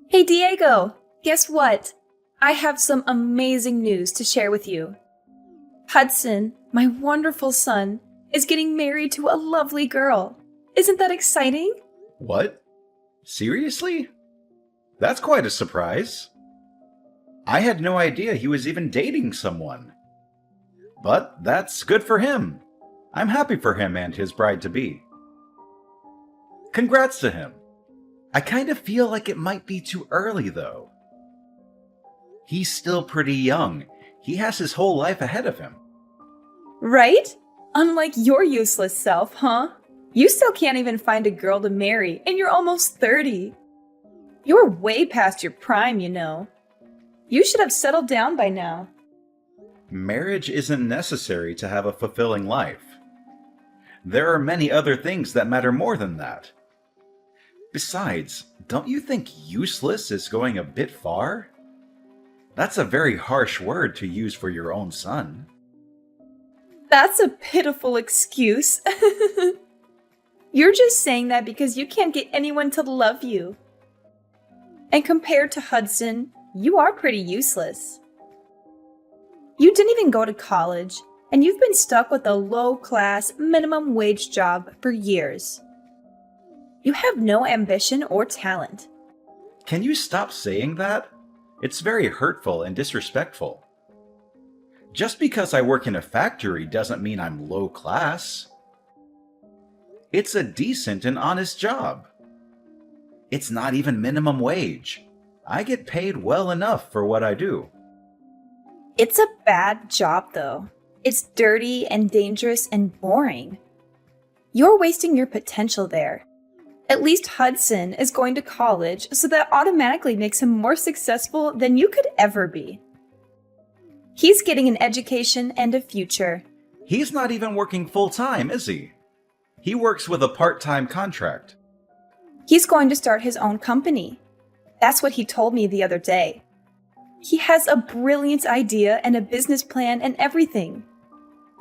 Hey Diego, guess what? I have some amazing news to share with you. Hudson, my wonderful son, is getting married to a lovely girl. Isn't that exciting? What? Seriously? That's quite a surprise. I had no idea he was even dating someone. But that's good for him. I'm happy for him and his bride-to-be. Congrats to him. I kind of feel like it might be too early, though. He's still pretty young. He has his whole life ahead of him. Right? Unlike your useless self, huh? You still can't even find a girl to marry, and you're almost 30. You're way past your prime, you know. You should have settled down by now. Marriage isn't necessary to have a fulfilling life. There are many other things that matter more than that. Besides, don't you think useless is going a bit far? That's a very harsh word to use for your own son. That's a pitiful excuse. You're just saying that because you can't get anyone to love you. And compared to Hudson, you are pretty useless. You didn't even go to college, and you've been stuck with a low-class, minimum wage job for years. You have no ambition or talent. Can you stop saying that? It's very hurtful and disrespectful. Just because I work in a factory doesn't mean I'm low class. It's a decent and honest job. It's not even minimum wage. I get paid well enough for what I do. It's a bad job, though. It's dirty and dangerous and boring. You're wasting your potential there. At least Hudson is going to college, so that automatically makes him more successful than you could ever be. He's getting an education and a future. He's not even working full-time, is he? He works with a part-time contract. He's going to start his own company. That's what he told me the other day. He has a brilliant idea and a business plan and everything.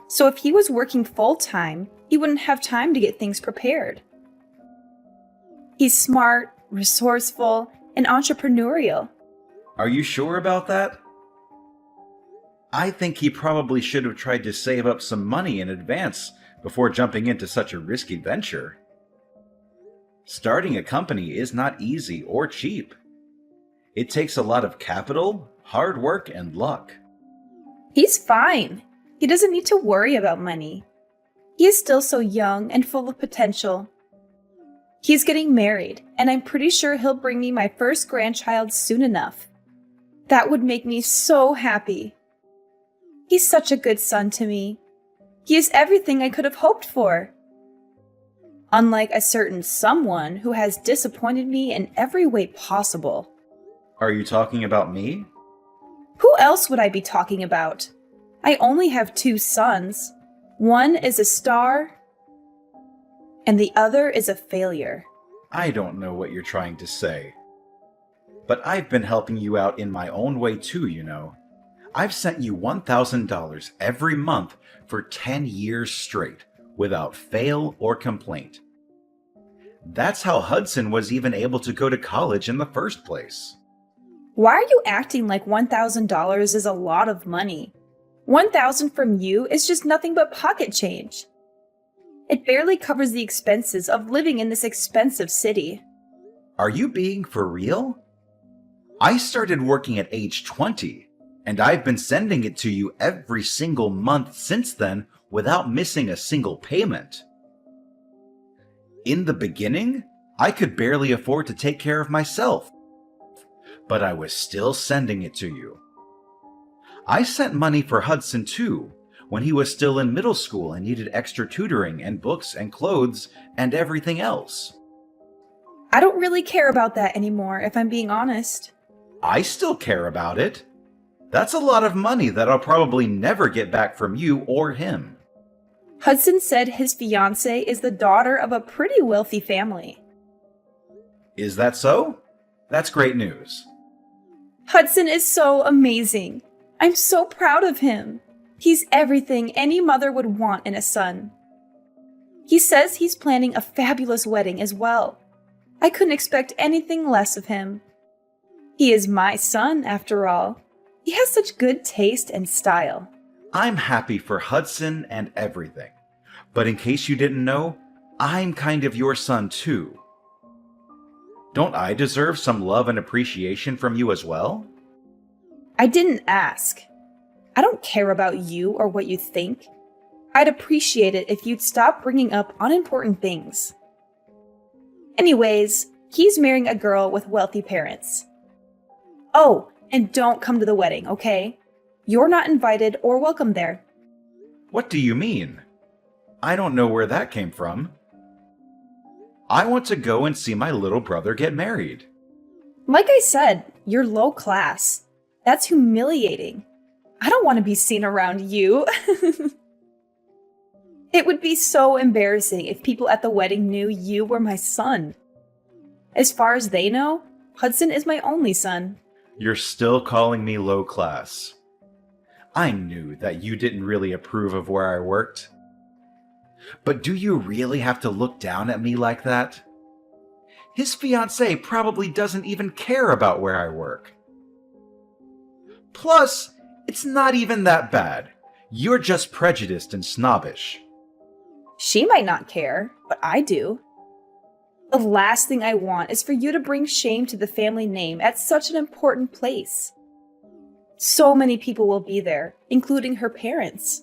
So if he was working full-time, he wouldn't have time to get things prepared. He's smart, resourceful, and entrepreneurial. Are you sure about that? I think he probably should have tried to save up some money in advance before jumping into such a risky venture. Starting a company is not easy or cheap. It takes a lot of capital, hard work, and luck. He's fine. He doesn't need to worry about money. He is still so young and full of potential. He's getting married, and I'm pretty sure he'll bring me my first grandchild soon enough. That would make me so happy. He's such a good son to me. He is everything I could have hoped for. Unlike a certain someone who has disappointed me in every way possible. Are you talking about me? Who else would I be talking about? I only have two sons. One is a star, and the other is a failure. I don't know what you're trying to say. But I've been helping you out in my own way too, you know. I've sent you $1,000 every month for 10 years straight, without fail or complaint. That's how Hudson was even able to go to college in the first place. Why are you acting like $1,000 is a lot of money? $1,000 from you is just nothing but pocket change. It barely covers the expenses of living in this expensive city. Are you being for real? I started working at age 20, and I've been sending it to you every single month since then without missing a single payment. In the beginning, I could barely afford to take care of myself, but I was still sending it to you. I sent money for Hudson too, when he was still in middle school and needed extra tutoring and books and clothes and everything else. I don't really care about that anymore, if I'm being honest. I still care about it. That's a lot of money that I'll probably never get back from you or him. Hudson said his fiancée is the daughter of a pretty wealthy family. Is that so? That's great news. Hudson is so amazing. I'm so proud of him. He's everything any mother would want in a son. He says he's planning a fabulous wedding as well. I couldn't expect anything less of him. He is my son, after all. He has such good taste and style. I'm happy for Hudson and everything. But in case you didn't know, I'm kind of your son too. Don't I deserve some love and appreciation from you as well? I didn't ask. I don't care about you or what you think. I'd appreciate it if you'd stop bringing up unimportant things. Anyways, he's marrying a girl with wealthy parents. Oh, and don't come to the wedding, okay? You're not invited or welcome there. What do you mean? I don't know where that came from. I want to go and see my little brother get married. Like I said, you're low class. That's humiliating. I don't want to be seen around you. It would be so embarrassing if people at the wedding knew you were my son. As far as they know, Hudson is my only son. You're still calling me low class. I knew that you didn't really approve of where I worked. But do you really have to look down at me like that? His fiancée probably doesn't even care about where I work. Plus, it's not even that bad. You're just prejudiced and snobbish. She might not care, but I do. The last thing I want is for you to bring shame to the family name at such an important place. So many people will be there, including her parents.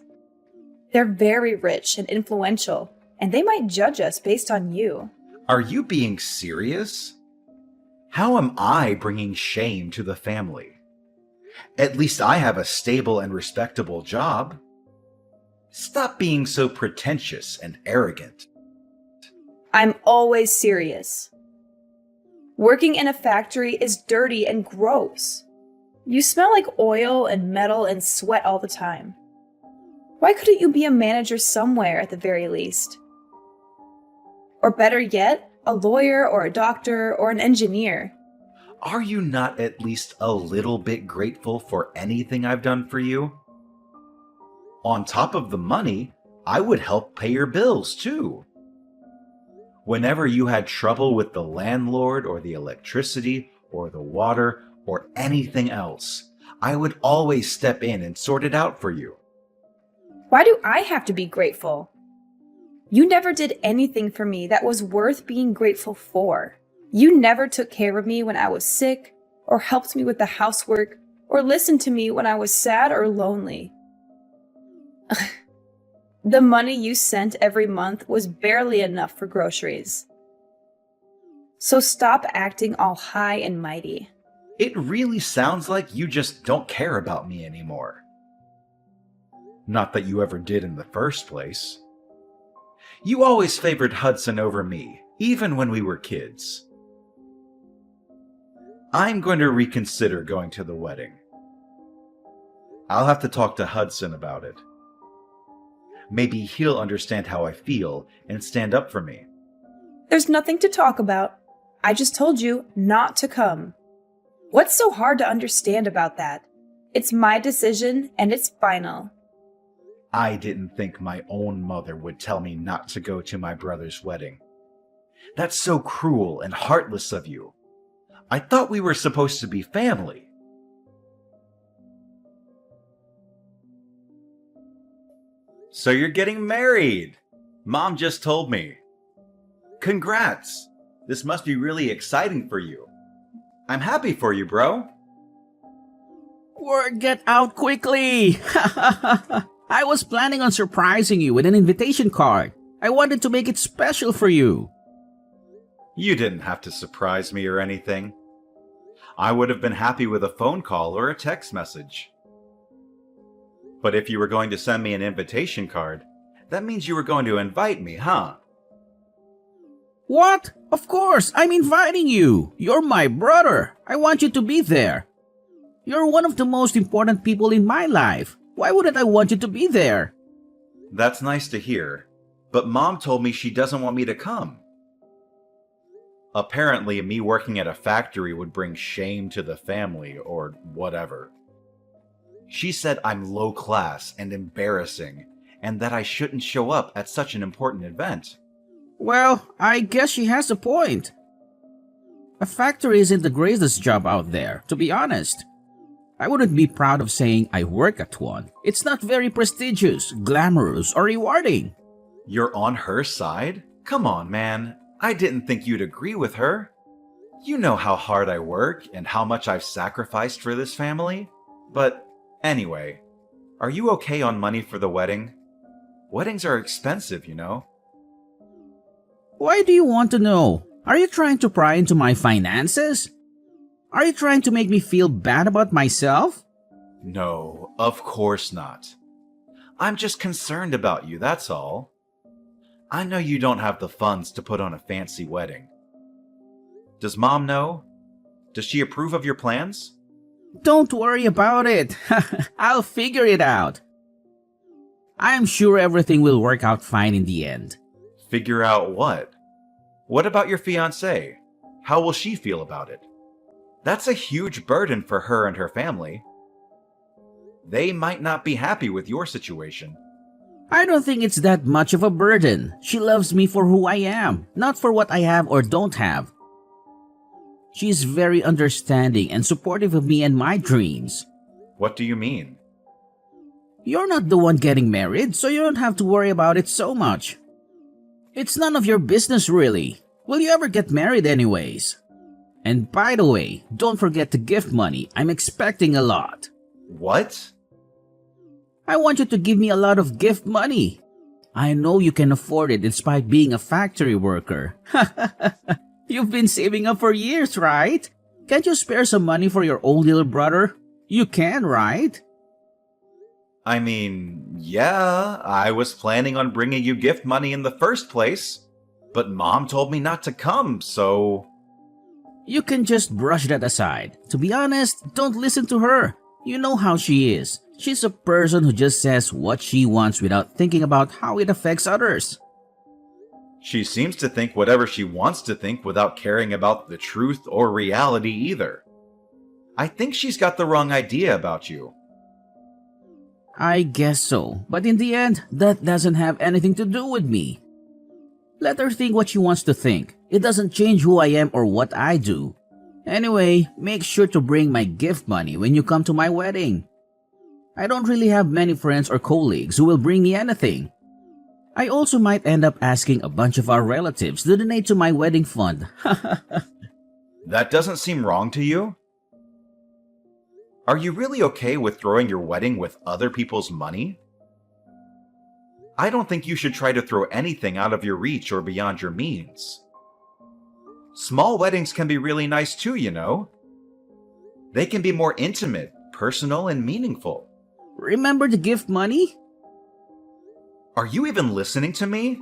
They're very rich and influential, and they might judge us based on you. Are you being serious? How am I bringing shame to the family? At least I have a stable and respectable job. Stop being so pretentious and arrogant. I'm always serious. Working in a factory is dirty and gross. You smell like oil and metal and sweat all the time. Why couldn't you be a manager somewhere at the very least? Or better yet, a lawyer or a doctor or an engineer. Are you not at least a little bit grateful for anything I've done for you? On top of the money, I would help pay your bills too. Whenever you had trouble with the landlord or the electricity or the water or anything else, I would always step in and sort it out for you. Why do I have to be grateful? You never did anything for me that was worth being grateful for. You never took care of me when I was sick, or helped me with the housework, or listened to me when I was sad or lonely. The money you sent every month was barely enough for groceries. So stop acting all high and mighty. It really sounds like you just don't care about me anymore. Not that you ever did in the first place. You always favored Hudson over me, even when we were kids. I'm going to reconsider going to the wedding. I'll have to talk to Hudson about it. Maybe he'll understand how I feel and stand up for me. There's nothing to talk about. I just told you not to come. What's so hard to understand about that? It's my decision and it's final. I didn't think my own mother would tell me not to go to my brother's wedding. That's so cruel and heartless of you. I thought we were supposed to be family. So you're getting married! Mom just told me. Congrats! This must be really exciting for you. I'm happy for you, bro. Word get out quickly! I was planning on surprising you with an invitation card. I wanted to make it special for you. You didn't have to surprise me or anything. I would have been happy with a phone call or a text message. But if you were going to send me an invitation card, that means you were going to invite me, huh? What? Of course, I'm inviting you. You're my brother. I want you to be there. You're one of the most important people in my life. Why wouldn't I want you to be there? That's nice to hear, but Mom told me she doesn't want me to come. Apparently, me working at a factory would bring shame to the family, or whatever. She said I'm low class and embarrassing, and that I shouldn't show up at such an important event. Well, I guess she has a point. A factory isn't the greatest job out there, to be honest. I wouldn't be proud of saying I work at one. It's not very prestigious, glamorous, or rewarding. You're on her side? Come on, man. I didn't think you'd agree with her. You know how hard I work and how much I've sacrificed for this family. But anyway, are you okay on money for the wedding? Weddings are expensive, you know. Why do you want to know? Are you trying to pry into my finances? Are you trying to make me feel bad about myself? No, of course not. I'm just concerned about you, that's all. I know you don't have the funds to put on a fancy wedding. Does Mom know? Does she approve of your plans? Don't worry about it. I'll figure it out. I'm sure everything will work out fine in the end. Figure out what? What about your fiancé? How will she feel about it? That's a huge burden for her and her family. They might not be happy with your situation. I don't think it's that much of a burden. She loves me for who I am, not for what I have or don't have. She's very understanding and supportive of me and my dreams. What do you mean? You're not the one getting married, so you don't have to worry about it so much. It's none of your business, really. Will you ever get married anyways? And by the way, don't forget the gift money. I'm expecting a lot. What? I want you to give me a lot of gift money. I know you can afford it despite being a factory worker. You've been saving up for years, right? Can't you spare some money for your own little brother? You can, right? I mean, yeah, I was planning on bringing you gift money in the first place, but Mom told me not to come, so... You can just brush that aside. To be honest, don't listen to her. You know how she is. She's a person who just says what she wants without thinking about how it affects others. She seems to think whatever she wants to think without caring about the truth or reality either. I think she's got the wrong idea about you. I guess so, but in the end, that doesn't have anything to do with me. Let her think what she wants to think. It doesn't change who I am or what I do. Anyway, make sure to bring my gift money when you come to my wedding. I don't really have many friends or colleagues who will bring me anything. I also might end up asking a bunch of our relatives to donate to my wedding fund. That doesn't seem wrong to you? Are you really okay with throwing your wedding with other people's money? I don't think you should try to throw anything out of your reach or beyond your means. Small weddings can be really nice too, you know. They can be more intimate, personal, and meaningful. Remember the gift money? Are you even listening to me?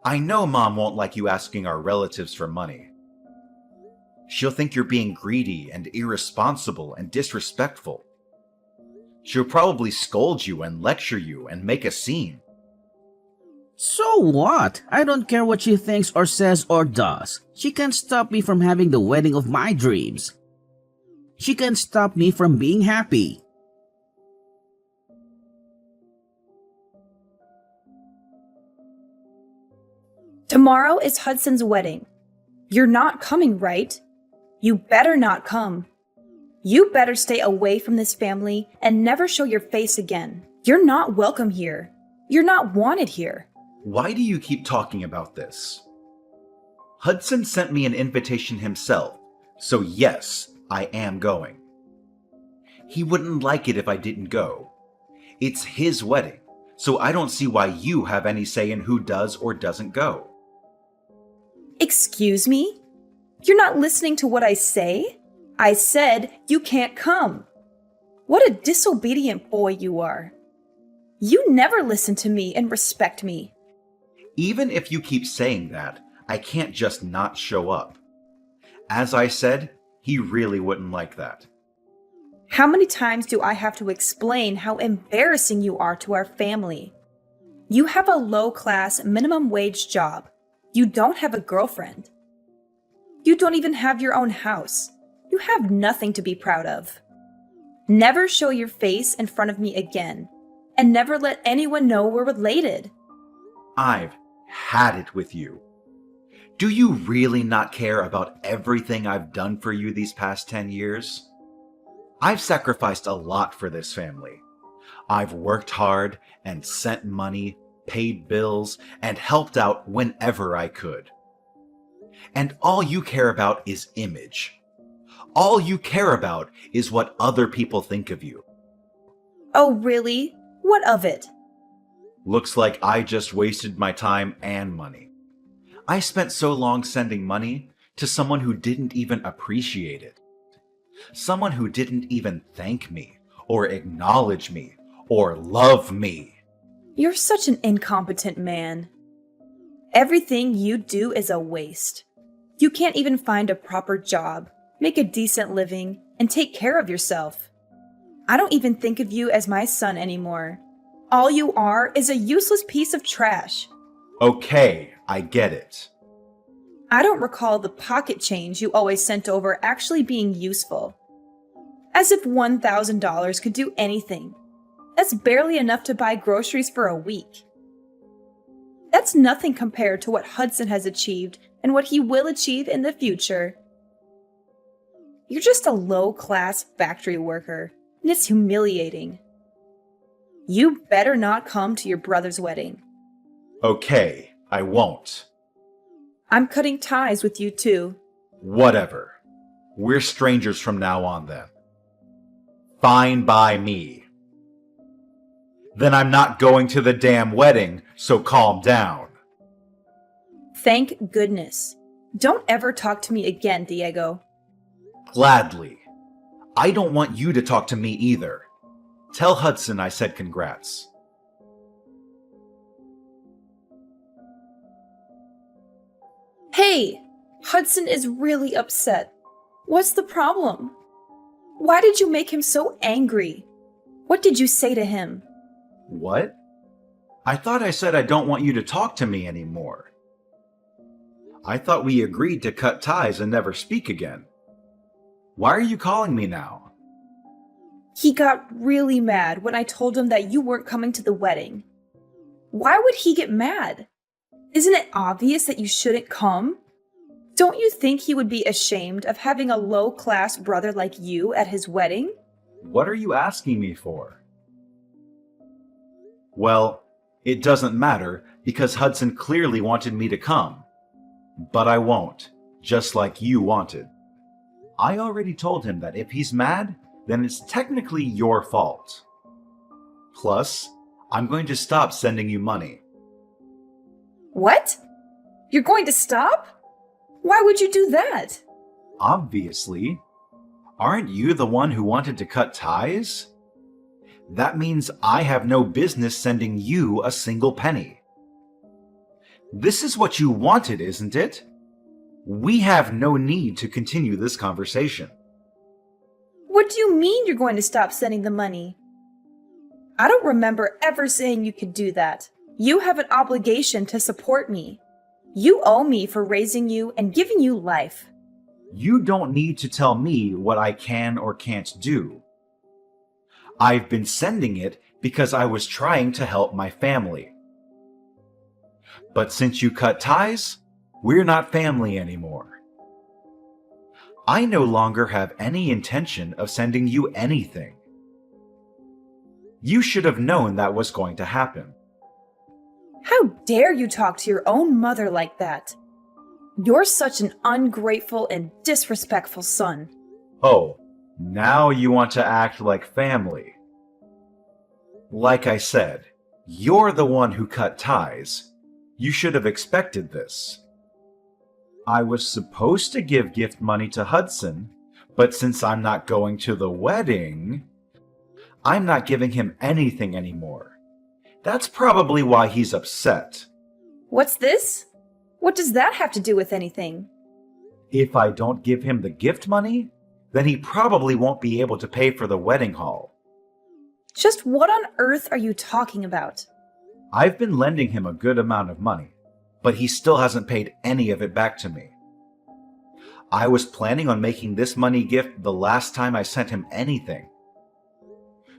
I know Mom won't like you asking our relatives for money. She'll think you're being greedy and irresponsible and disrespectful. She'll probably scold you and lecture you and make a scene. So what? I don't care what she thinks or says or does. She can't stop me from having the wedding of my dreams. She can't stop me from being happy. Tomorrow is Hudson's wedding. You're not coming, right? You better not come. You better stay away from this family and never show your face again. You're not welcome here. You're not wanted here. Why do you keep talking about this? Hudson sent me an invitation himself, so yes, I am going. He wouldn't like it if I didn't go. It's his wedding, so I don't see why you have any say in who does or doesn't go. Excuse me? You're not listening to what I say? I said you can't come. What a disobedient boy you are. You never listen to me and respect me. Even if you keep saying that, I can't just not show up. As I said, he really wouldn't like that. How many times do I have to explain how embarrassing you are to our family? You have a low-class, minimum-wage job. You don't have a girlfriend. You don't even have your own house. You have nothing to be proud of. Never show your face in front of me again, and never let anyone know we're related. I've had it with you. Do you really not care about everything I've done for you these past 10 years? I've sacrificed a lot for this family. I've worked hard and sent money, paid bills, and helped out whenever I could. And all you care about is image. All you care about is what other people think of you. Oh, really? What of it? Looks like I just wasted my time and money. I spent so long sending money to someone who didn't even appreciate it. Someone who didn't even thank me, or acknowledge me, or love me. You're such an incompetent man. Everything you do is a waste. You can't even find a proper job, make a decent living, and take care of yourself. I don't even think of you as my son anymore. All you are is a useless piece of trash. Okay, I get it. I don't recall the pocket change you always sent over actually being useful. As if $1,000 could do anything. That's barely enough to buy groceries for a week. That's nothing compared to what Hudson has achieved and what he will achieve in the future. You're just a low-class factory worker, and it's humiliating. You better not come to your brother's wedding. Okay, I won't. I'm cutting ties with you too. Whatever. We're strangers from now on then. Fine by me. Then I'm not going to the damn wedding, so calm down. Thank goodness. Don't ever talk to me again, Diego. Gladly. I don't want you to talk to me either. Tell Hudson I said congrats. Hey! Hudson is really upset. What's the problem? Why did you make him so angry? What did you say to him? What? I thought I said I don't want you to talk to me anymore. I thought we agreed to cut ties and never speak again. Why are you calling me now? He got really mad when I told him that you weren't coming to the wedding. Why would he get mad? Isn't it obvious that you shouldn't come? Don't you think he would be ashamed of having a low-class brother like you at his wedding? What are you asking me for? Well, it doesn't matter because Hudson clearly wanted me to come. But I won't, just like you wanted. I already told him that if he's mad, then it's technically your fault. Plus, I'm going to stop sending you money. What? You're going to stop? Why would you do that? Obviously. Aren't you the one who wanted to cut ties? That means I have no business sending you a single penny. This is what you wanted, isn't it? We have no need to continue this conversation. What do you mean you're going to stop sending the money? I don't remember ever saying you could do that. You have an obligation to support me. You owe me for raising you and giving you life. You don't need to tell me what I can or can't do. I've been sending it because I was trying to help my family. But since you cut ties, we're not family anymore. I no longer have any intention of sending you anything. You should have known that was going to happen. How dare you talk to your own mother like that? You're such an ungrateful and disrespectful son. Oh, now you want to act like family. Like I said, you're the one who cut ties. You should have expected this. I was supposed to give gift money to Hudson, but since I'm not going to the wedding, I'm not giving him anything anymore. That's probably why he's upset. What's this? What does that have to do with anything? If I don't give him the gift money, then he probably won't be able to pay for the wedding hall. Just what on earth are you talking about? I've been lending him a good amount of money, but he still hasn't paid any of it back to me. I was planning on making this money gift the last time I sent him anything.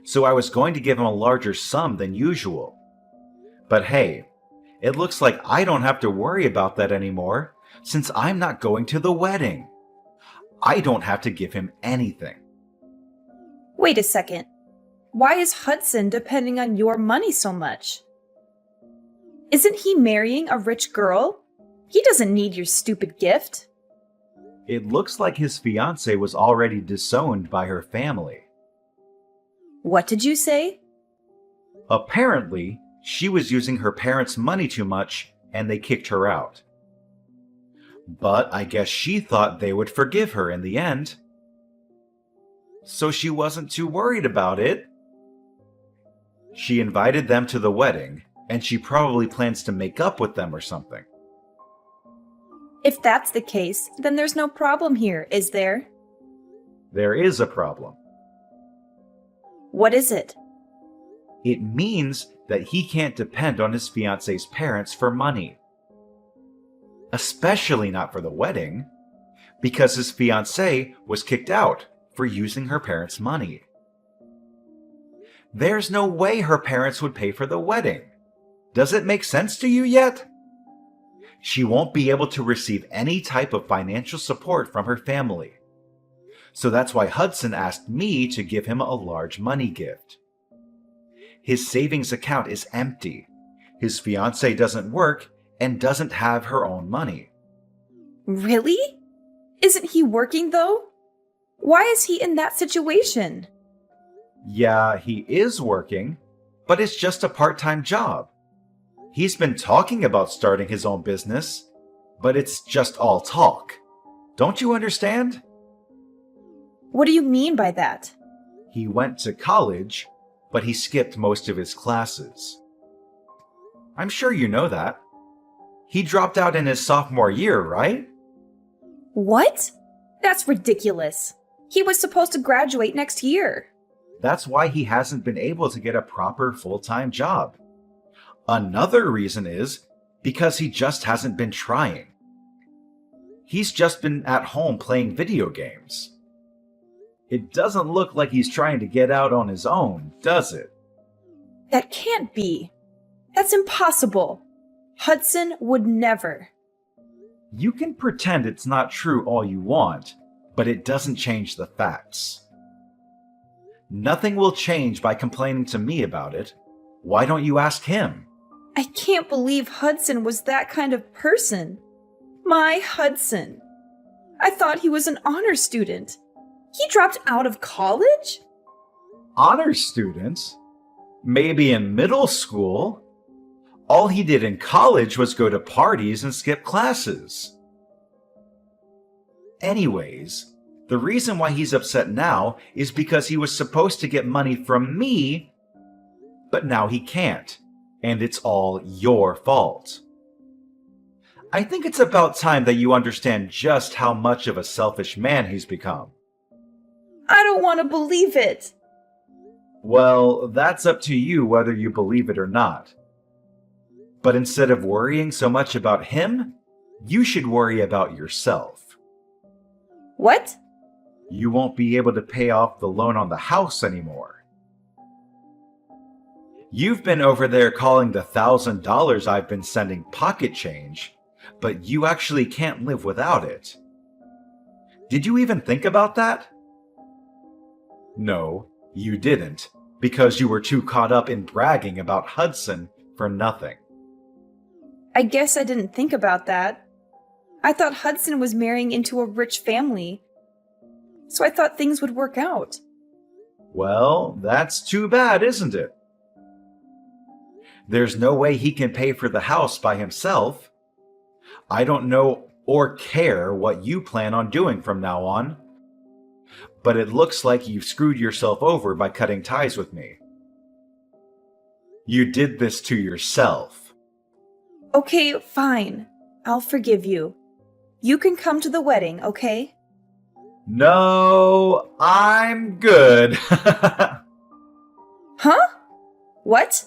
So I was going to give him a larger sum than usual. But hey, it looks like I don't have to worry about that anymore, since I'm not going to the wedding. I don't have to give him anything. Wait a second. Why is Hudson depending on your money so much? Isn't he marrying a rich girl? He doesn't need your stupid gift. It looks like his fiancée was already disowned by her family. What did you say? Apparently, she was using her parents' money too much and they kicked her out. But I guess she thought they would forgive her in the end. So she wasn't too worried about it. She invited them to the wedding, and she probably plans to make up with them or something. If that's the case, then there's no problem here, is there? There is a problem. What is it? It means that he can't depend on his fiancée's parents for money. Especially not for the wedding, because his fiancée was kicked out for using her parents' money. There's no way her parents would pay for the wedding. Does it make sense to you yet? She won't be able to receive any type of financial support from her family. So that's why Hudson asked me to give him a large money gift. His savings account is empty. His fiancée doesn't work and doesn't have her own money. Really? Isn't he working though? Why is he in that situation? Yeah, he is working, but it's just a part-time job. He's been talking about starting his own business, but it's just all talk. Don't you understand? What do you mean by that? He went to college, but he skipped most of his classes. I'm sure you know that. He dropped out in his sophomore year, right? What? That's ridiculous. He was supposed to graduate next year. That's why he hasn't been able to get a proper full-time job. Another reason is because he just hasn't been trying. He's just been at home playing video games. It doesn't look like he's trying to get out on his own, does it? That can't be. That's impossible. Hudson would never. You can pretend it's not true all you want, but it doesn't change the facts. Nothing will change by complaining to me about it. Why don't you ask him? I can't believe Hudson was that kind of person. My Hudson. I thought he was an honor student. He dropped out of college? Honor students? Maybe in middle school? All he did in college was go to parties and skip classes. Anyways, the reason why he's upset now is because he was supposed to get money from me, but now he can't, and it's all your fault. I think it's about time that you understand just how much of a selfish man he's become. I don't want to believe it. Well, that's up to you whether you believe it or not. But instead of worrying so much about him, you should worry about yourself. What? You won't be able to pay off the loan on the house anymore. You've been over there calling the $1,000 I've been sending pocket change, but you actually can't live without it. Did you even think about that? No, you didn't, because you were too caught up in bragging about Hudson for nothing. I guess I didn't think about that. I thought Hudson was marrying into a rich family, so I thought things would work out. Well, that's too bad, isn't it? There's no way he can pay for the house by himself. I don't know or care what you plan on doing from now on, but it looks like you've screwed yourself over by cutting ties with me. You did this to yourself. Okay, fine. I'll forgive you. You can come to the wedding, okay? No, I'm good. Huh? What?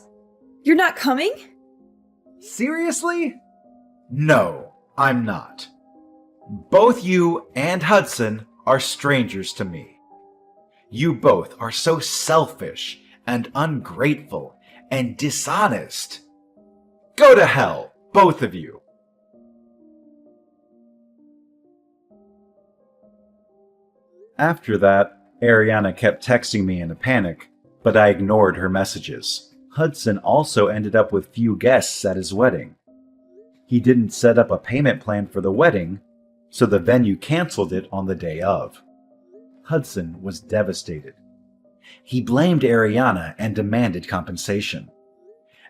You're not coming? Seriously? No, I'm not. Both you and Hudson are strangers to me. You both are so selfish and ungrateful and dishonest. Go to hell, both of you. After that, Ariana kept texting me in a panic, but I ignored her messages. Hudson also ended up with few guests at his wedding. He didn't set up a payment plan for the wedding, so the venue canceled it on the day of. Hudson was devastated. He blamed Ariana and demanded compensation.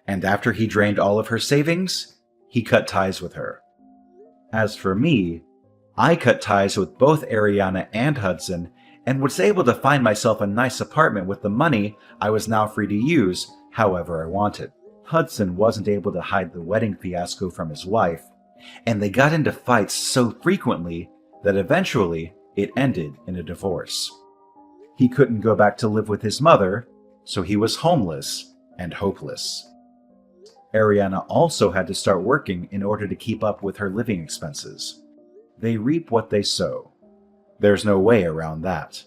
And after he drained all of her savings, he cut ties with her. As for me, I cut ties with both Ariana and Hudson and was able to find myself a nice apartment with the money I was now free to use however I wanted. Hudson wasn't able to hide the wedding fiasco from his wife, and they got into fights so frequently that eventually it ended in a divorce. He couldn't go back to live with his mother, so he was homeless and hopeless. Ariana also had to start working in order to keep up with her living expenses. They reap what they sow. There's no way around that.